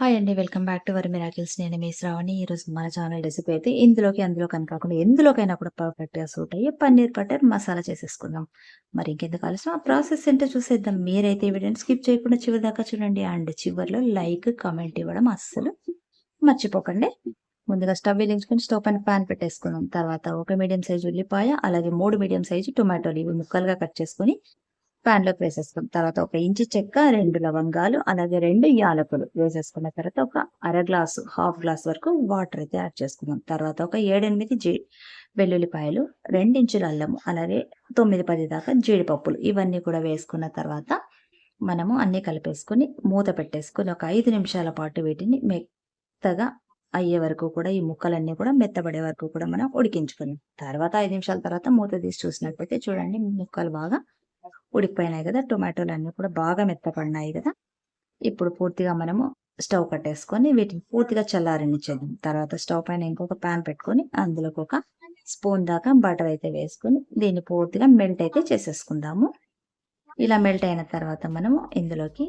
Hi అండి. Welcome back to our miracles. నేను మీ శ్రావణి. ఈరోజు మన ఛానల్ రెసిపీ అయితే ఇందులోకి, అందులోకని కాకుండా ఎందులోకైనా కూడా పర్ఫెక్ట్‌గా సూట్ అయ్యే పన్నీర్ బటర్ మసాలా చేసేసుకుందాం. మరి ఇంకెందుకు ఆలస్యం ఆ ప్రాసెస్ ఏంటో చూసేద్దాం. మీరైతే ఈ వీడియోని స్కిప్ చేయకుండా చివరి దాకా చూడండి. అండ్ చివర్లో లైక్, కామెంట్ ఇవ్వడం అస్సలు మర్చిపోకండి. ముందుగా స్టవ్ వెలిగించుకొని స్టవ్ పైన పాన్ పెట్టేసుకుందాం. తర్వాత ఒక మీడియం సైజు ఉల్లిపాయ, అలాగే 3 మీడియం సైజు టొమాటోలు ఇవి ముక్కలుగా కట్ చేసుకొని పాన్‌లోకి వేసేస్తాం. తర్వాత ఒక ఇంచి చెక్క, 2 లవంగాలు, అలాగే 2 యాలకులు వేసేసుకున్న తర్వాత ఒక హాఫ్ గ్లాస్ వరకు వాటర్ అయితే యాడ్ చేసుకుందాం. తర్వాత ఒక 7, 8 వెల్లుల్లిపాయలు, 2 ఇంచుల అల్లము, అలాగే 9, 10 దాకా జీడిపప్పులు ఇవన్నీ కూడా వేసుకున్న తర్వాత మనము అన్నీ కలిపేసుకొని మూత పెట్టేసుకొని ఒక 5 నిమిషాల పాటు వీటిని మెత్తగా అయ్యే వరకు కూడా ఈ ముక్కలన్నీ కూడా మెత్తబడే వరకు కూడా మనం ఉడికించుకుందాం. తర్వాత 5 నిమిషాల తర్వాత మూత తీసి చూసినట్లయితే చూడండి ముక్కలు బాగా ఉడికిపోయినాయి కదా! టొమాటోలన్నీ కూడా బాగా మెత్తపడినాయి కదా! ఇప్పుడు పూర్తిగా మనము స్టవ్ కట్టేసుకొని వీటిని పూర్తిగా చల్లారనిచ్చేద్దాం. తర్వాత స్టవ్ పైన ఇంకొక పాన్ పెట్టుకొని అందులోకి ఒక స్పూన్ దాకా బటర్ అయితే వేసుకొని దీన్ని పూర్తిగా మెల్ట్ అయితే చేసేసుకుందాము. ఇలా మెల్ట్ అయిన తర్వాత మనము ఇందులోకి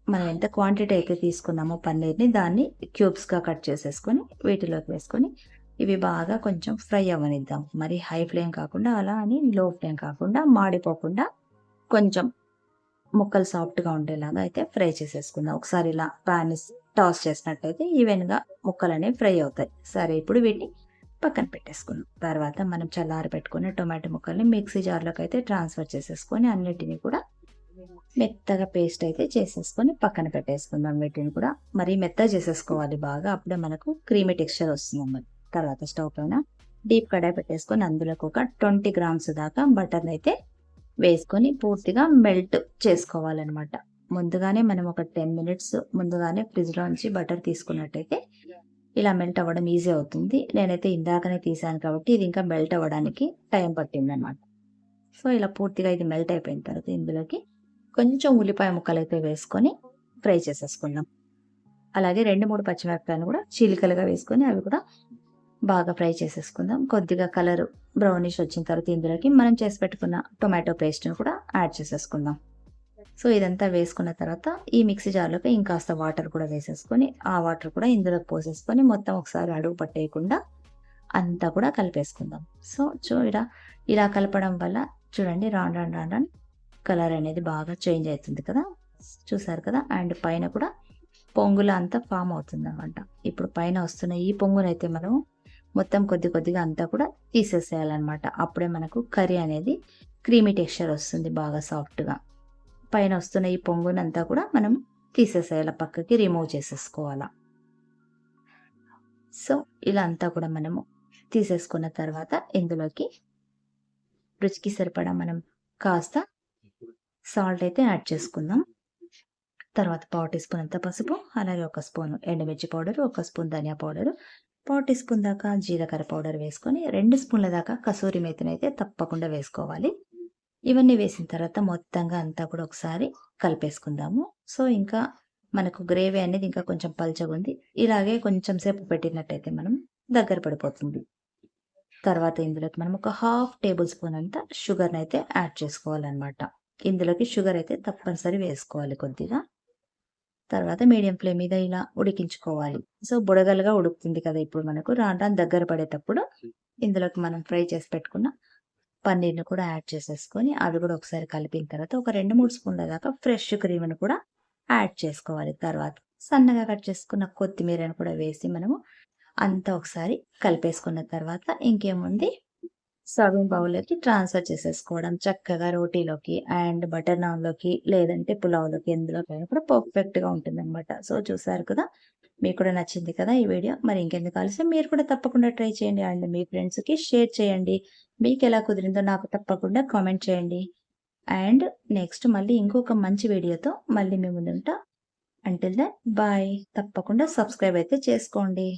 మనం ఎంత క్వాంటిటీ అయితే తీసుకున్నామో పన్నీర్‌ని దాన్ని క్యూబ్స్‌గా కట్ చేసేసుకొని వీటిలోకి వేసుకొని ఇవి బాగా కొంచెం ఫ్రై అవ్వనిద్దాం. మరి హై ఫ్లేమ్ కాకుండా అలా అని లో ఫ్లేమ్ కాకుండా మాడిపోకుండా కొంచెం ముక్కలు సాఫ్ట్‌గా ఉండేలాగా అయితే ఫ్రై చేసేసుకుందాం. ఒకసారి ఇలా పాన్‌ని టాస్ చేసినట్టయితే ఈవెన్‌గా ముక్కలనేవి ఫ్రై అవుతాయి. సరే ఇప్పుడు వీటిని పక్కన పెట్టేసుకుందాం. తర్వాత మనం చల్లారి పెట్టుకున్న టొమాటో ముక్కల్ని మిక్సీ జార్‌లోకి అయితే ట్రాన్స్‌ఫర్ చేసేసుకొని అన్నిటిని కూడా మెత్తగా పేస్ట్ అయితే చేసేసుకొని పక్కన పెట్టేసుకుందాం. వీటిని కూడా మరీ మెత్తగా చేసేసుకోవాలి బాగా. అప్పుడే మనకు క్రీమీ టెక్స్చర్ వస్తుందన్నమాట. తర్వాత స్టవ్ పైన డీప్ కడాయి పెట్టేసుకొని అందులోకి ఒక 20 గ్రామ్స్ దాకా బటర్‌ని అయితే వేసుకొని పూర్తిగా మెల్ట్ చేసుకోవాలనమాట. ముందుగానే మనం ఒక 10 మినిట్స్ ముందుగానే ఫ్రిడ్జ్‌లోంచి బటర్ తీసుకున్నట్టయితే ఇలా మెల్ట్ అవ్వడం ఈజీ అవుతుంది. నేనైతే ఇందాకనే తీసాను కాబట్టి ఇది ఇంకా మెల్ట్ అవ్వడానికి టైం పట్టిందనమాట. సో, ఇలా పూర్తిగా ఇది మెల్ట్ అయిపోయిన తర్వాత ఇందులోకి కొంచెం ఉల్లిపాయ ముక్కలైతే వేసుకొని ఫ్రై చేసేసుకుందాం. అలాగే 2, 3 పచ్చిమిరపకాయలు కూడా చీలికలుగా వేసుకొని అవి కూడా బాగా ఫ్రై చేసేసుకుందాం. కొద్దిగా కలర్ బ్రౌనిష్ వచ్చిన తర్వాత ఇందులోకి మనం చేసి పెట్టుకున్న టొమాటో పేస్ట్‌ని కూడా యాడ్ చేసేసుకుందాం. సో, ఇదంతా వేసుకున్న తర్వాత ఈ మిక్సీ జార్‌లోకి ఇంకాస్త వాటర్ కూడా వేసేసుకొని, ఆ వాటర్ కూడా ఇందులోకి పోసేసుకొని మొత్తం ఒకసారి అడుగు పట్టేయకుండా అంతా కూడా కలిపేసుకుందాం. సో, ఇలా కలపడం వల్ల చూడండి రాను రాను రాను రాను కలర్ అనేది బాగా చేంజ్ అయితుంది కదా! చూసారు కదా! అండ్ పైన కూడా పొంగులా అంతా ఫార్మ్ అవుతుందనమాట. ఇప్పుడు పైన వస్తున్న ఈ పొంగునైతే మనం మొత్తం కొద్ది కొద్దిగా అంతా కూడా తీసేసేయాలనమాట. అప్పుడే మనకు కర్రీ అనేది క్రీమీ టెక్స్చర్ వస్తుంది బాగా సాఫ్ట్‌గా. పైన వస్తున్న ఈ పొంగునంతా కూడా మనం తీసేసేయాల పక్కకి రిమూవ్ చేసేసుకోవాల. సో, ఇలా అంతా కూడా మనము తీసేసుకున్న తర్వాత ఇందులోకి రుచికి సరిపడా మనం కాస్త సాల్ట్ అయితే యాడ్ చేసుకుందాం. తర్వాత పావు టీ స్పూన్ అంత పసుపు, అలాగే ఒక స్పూన్ ఎండుమిర్చి పౌడరు, ఒక స్పూన్ ధనియా పౌడరు, పావు టీ స్పూన్ దాకా జీలకర్ర పౌడర్ వేసుకొని 2 స్పూన్ల దాకా కసూరి మేతినైతే తప్పకుండా వేసుకోవాలి. ఇవన్నీ వేసిన తర్వాత మొత్తంగా అంతా కూడా ఒకసారి కలిపేసుకుందాము. సో, ఇంకా మనకు గ్రేవీ అనేది ఇంకా కొంచెం పల్చగుంది. ఇలాగే కొంచెం సేపు పెట్టినట్టయితే మనం దగ్గర పడిపోతుంది. తర్వాత ఇందులోకి మనం ఒక హాఫ్ టేబుల్ స్పూన్ అంత షుగర్‌నైతే యాడ్ చేసుకోవాలనమాట. ఇందులోకి షుగర్ అయితే తప్పనిసరి వేసుకోవాలి కొద్దిగా. తర్వాత మీడియం ఫ్లేమ్ మీద ఇలా ఉడికించుకోవాలి. సో, బుడగలుగా ఉడుకుతుంది కదా! ఇప్పుడు మనకు రాను రాను దగ్గర పడేటప్పుడు ఇందులోకి మనం ఫ్రై చేసి పెట్టుకున్న పన్నీర్‌ని కూడా యాడ్ చేసేసుకొని అవి కూడా ఒకసారి కలిపిన తర్వాత ఒక 2, 3 స్పూన్ల దాకా ఫ్రెష్ క్రీమ్‌ని కూడా యాడ్ చేసుకోవాలి. తర్వాత సన్నగా కట్ చేసుకున్న కొత్తిమీరను కూడా వేసి మనము అంతా ఒకసారి కలిపేసుకున్న తర్వాత ఇంకేముంది సర్వింగ్ బౌల్‌లోకి ట్రాన్స్‌ఫర్ చేసేసుకోవడం. చక్కగా రోటీలోకి అండ్ బటర్ నాన్‌లోకి లేదంటే పులావ్‌లోకి ఎందులోకైనా కూడా పర్ఫెక్ట్‌గా ఉంటుందనమాట. సో, చూసారు కదా! మీకు కూడా నచ్చింది కదా ఈ వీడియో. మరి ఇంకెందుకు ఆలస్యం మీరు కూడా తప్పకుండా ట్రై చేయండి. అండ్ మీ ఫ్రెండ్స్‌కి షేర్ చేయండి. మీకెలా కుదిరిందో నాకు తప్పకుండా కామెంట్ చేయండి. అండ్ నెక్స్ట్ మళ్ళీ ఇంకొక మంచి వీడియోతో మళ్ళీ మీ ముందుంటా. Until then bye. తప్పకుండా సబ్స్క్రైబ్ అయితే చేసుకోండి.